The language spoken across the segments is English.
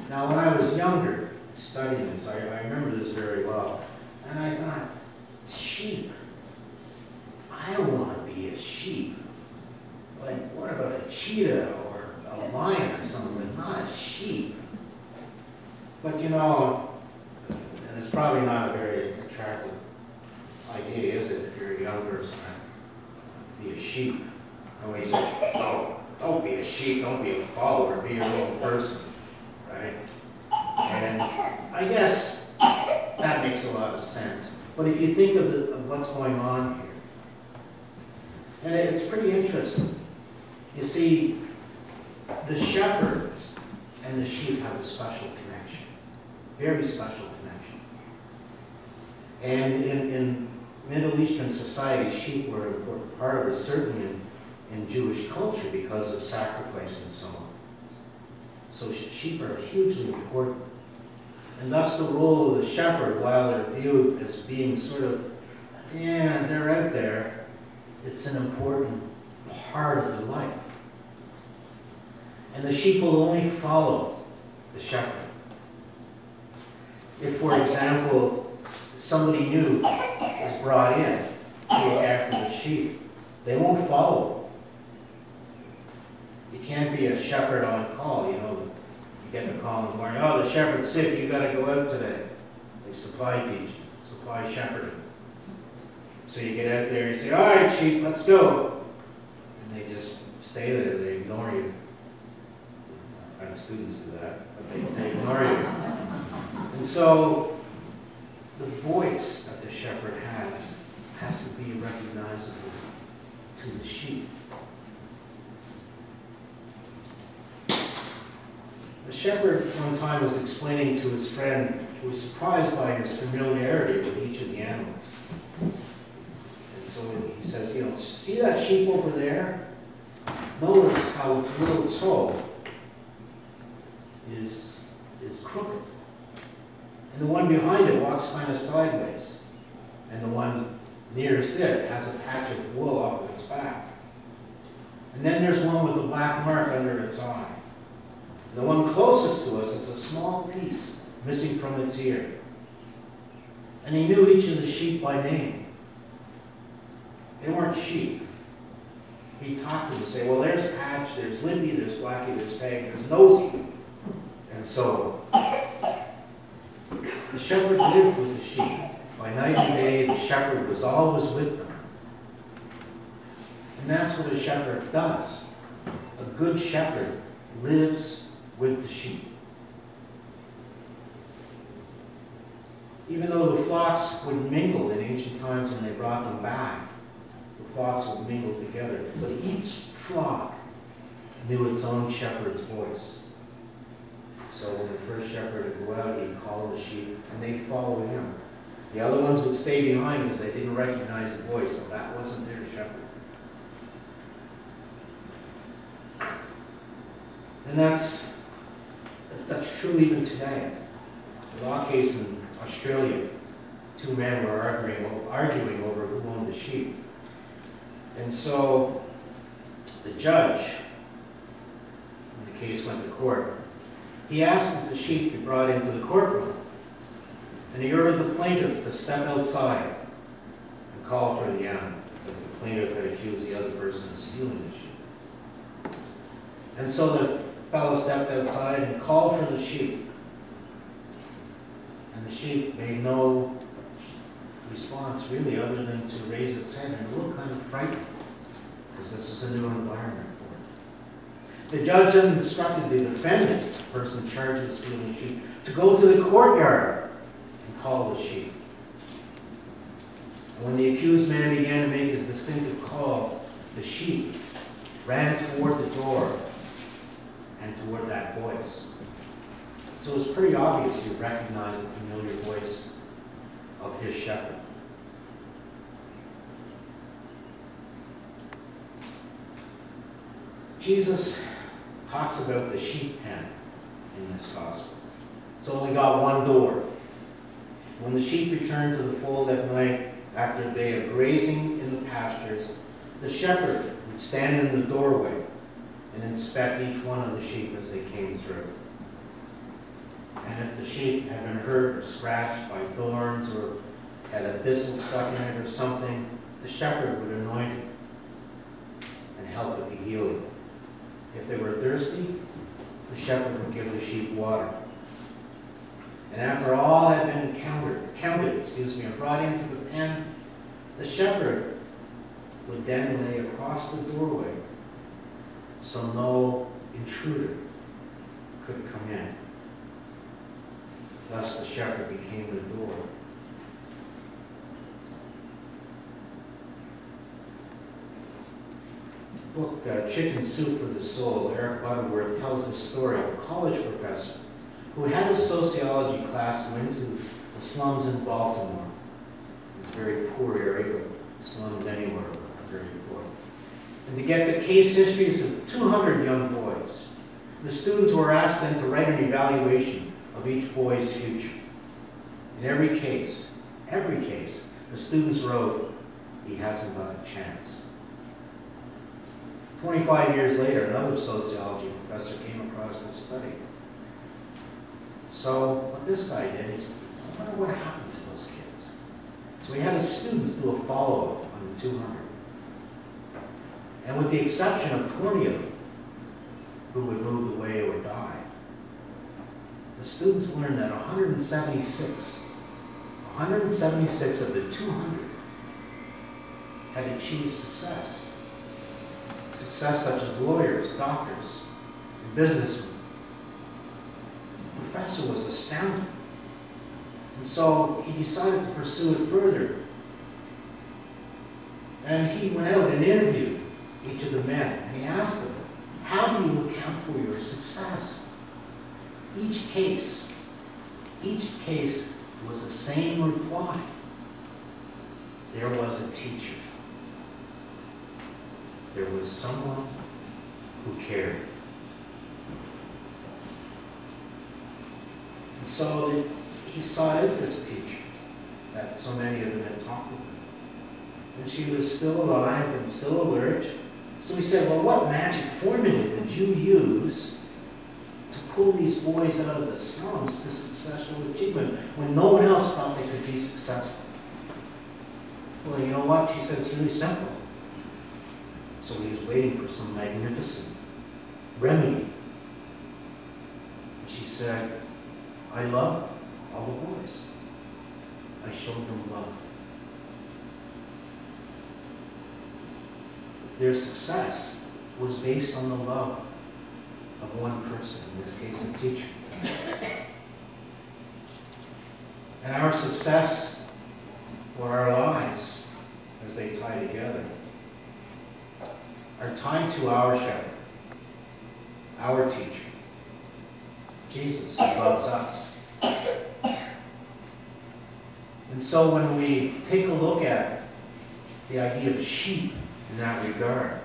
Now, when I was younger, studying this, I remember this very well, and I thought, sheep? I don't want to be a sheep. Like, what about a cheetah or a lion or something, but not a sheep? But you know, and it's probably not a very attractive idea, is it, if you're a young person, to be a sheep? Nobody says, oh, don't be a sheep, don't be a follower, be your own person, right? And I guess that makes a lot of sense. But if you think of what's going on here, and it's pretty interesting. You see, the shepherds and the sheep have a special connection, very special connection. And in Middle Eastern society, sheep were an important part of it, certainly in Jewish culture because of sacrifice and so on. So sheep are hugely important. And thus the role of the shepherd, while they're viewed as being sort of, yeah, they're out there, it's an important part of their life. And the sheep will only follow the shepherd. If, for example, somebody new is brought in to look after the sheep, they won't follow. You can't be a shepherd on call, you know. You get the call in the morning, oh, the shepherd's sick, you got to go out today. They supply teach, supply shepherding. So you get out there and say, all right, sheep, let's go. And they just stay there, they ignore you. Our students do that, but they ignore you. And so the voice that the shepherd has to be recognizable to the sheep. The shepherd one time was explaining to his friend, who was surprised by his familiarity with each of the animals. And so he says, you know, see that sheep over there? Notice how its little toe is crooked. And the one behind it walks kind of sideways. And the one nearest it has a patch of wool off of its back. And then there's one with a black mark under its eye. The one closest to us is a small piece missing from its ear. And he knew each of the sheep by name. They weren't sheep. He talked to them and say, well, there's Patch, there's Lindy, there's Blackie, there's Tag, there's Nosy, and so on. The shepherd lived with the sheep. By night and day, the shepherd was always with them. And that's what a shepherd does. A good shepherd lives with the sheep. Even though the flocks would mingle in ancient times when they brought them back, the flocks would mingle together. But each flock knew its own shepherd's voice. So when the first shepherd would go out, he'd call the sheep, and they'd follow him. The other ones would stay behind because they didn't recognize the voice, so that wasn't their shepherd. And that's true even today. In our case in Australia, two men were arguing over who owned the sheep. And so the judge, when the case went to court, he asked that the sheep be brought into the courtroom. And he ordered the plaintiff to step outside and call for the animal, because the plaintiff had accused the other person of stealing the sheep. And so the fellow stepped outside and called for the sheep. And the sheep made no response, really, other than to raise its head and look kind of frightened, because this is a new environment for it. The judge then instructed the defendant, the person charged with stealing the sheep, to go to the courtyard and call the sheep. And when the accused man began to make his distinctive call, the sheep ran toward the door and toward that voice. So it was pretty obvious he recognized the familiar voice of his shepherd. Jesus talks about the sheep pen in this gospel. It's only got one door. When the sheep return to the fold at night after a day of grazing in the pastures, the shepherd would stand in the doorway and inspect each one of the sheep as they came through. And if the sheep had been hurt or scratched by thorns or had a thistle stuck in it or something, the shepherd would anoint it and help with the healing. If they were thirsty, the shepherd would give the sheep water. And after all had been counted, and brought into the pen, the shepherd would then lay across the doorway so no intruder could come in. Thus the shepherd became the door. Book Chicken Soup for the Soul, Eric Butterworth tells the story of a college professor who had a sociology class go into the slums in Baltimore. It's a very poor area, but slums anywhere are very poor. And to get the case histories of 200 young boys, the students were asked then to write an evaluation of each boy's future. In every case, the students wrote, "He hasn't got a chance." 25 years later, another sociology professor came across this study. So what this guy did is, I wonder what happened to those kids. So he had his students do a follow-up on the 200. And with the exception of 20 of them who would move away or die, the students learned that 176 of the 200 had achieved success. Success such as lawyers, doctors, and businessmen. The professor was astounded. And so he decided to pursue it further. And he went out and interviewed each of the men. And he asked them, how do you account for your success? Each case was the same reply. There was a teacher. There was someone who cared. And so he sought out this teacher that so many of them had talked with. And she was still alive and still alert. So he said, well, what magic formula did you use to pull these boys out of the slums to successful achievement when no one else thought they could be successful? Well, you know what? She said, it's really simple. So he was waiting for some magnificent remedy. And she said, I loved all the boys. I showed them love. Their success was based on the love of one person, in this case a teacher. And our success or our lives, as they tie together, are tied to our shepherd, our teacher, Jesus, who loves us. And so when we take a look at the idea of sheep in that regard,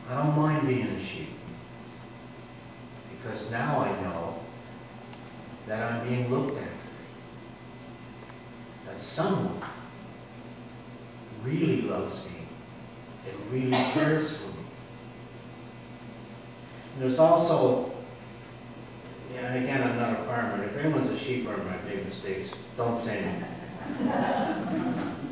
I don't mind being a sheep, because now I know that I'm being looked after, that someone really loves me and really cares for me. And there's also, and again, I'm not a farmer. If anyone's a sheep farmer, I've made mistakes. Don't say anything.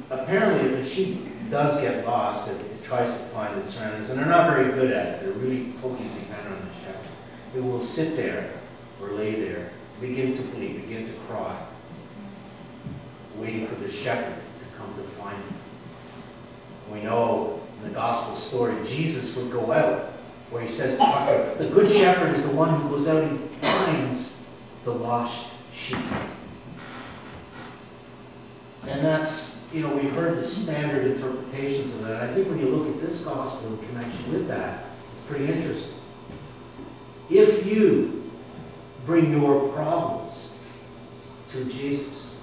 Apparently, if a sheep does get lost, it tries to find its surroundings, and they're not very good at it. They're really totally dependent on the shepherd. It will sit there or lay there, begin to bleed, begin to cry, waiting for the shepherd to come to find it. We know in the gospel story, Jesus would go out, where he says, the good shepherd is the one who goes out and finds the lost sheep. And that's, we've heard the standard interpretations of that. I think when you look at this gospel in connection with that, it's pretty interesting. If you bring your problems to Jesus,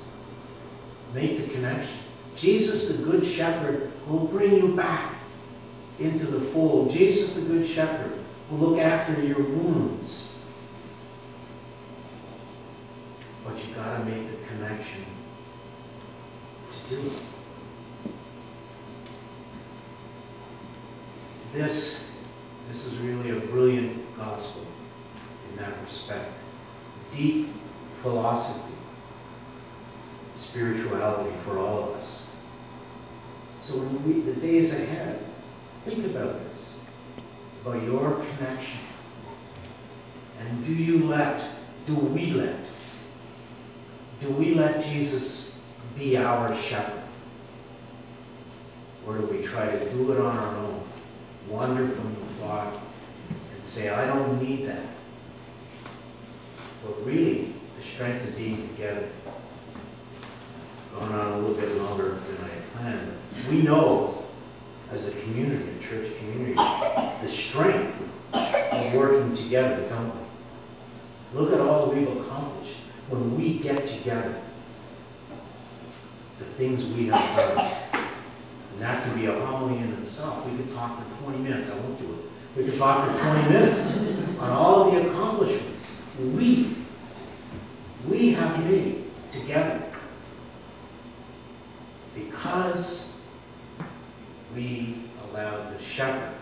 make the connection. Jesus, the good shepherd, will bring you back into the fold. Jesus, the good shepherd, will look after your wounds. But you've got to make the connection to do it. This is really a brilliant gospel in that respect. philosophy, spirituality for all of us. So when the days ahead, think about this, about your connection. And do we let Jesus be our shepherd? Or do we try to do it on our own, wander from the flock, and say, I don't need that? But really, the strength of being together. Going on a little bit longer than I had planned. We know, as a community, a church community, the strength of working together, don't we? Look at all that we've accomplished when we get together. The things we have done. And that can be a homily in itself. We could talk for 20 minutes. I won't do it. We could talk for 20 minutes on all of the accomplishments we have made together. Because we allowed the shepherd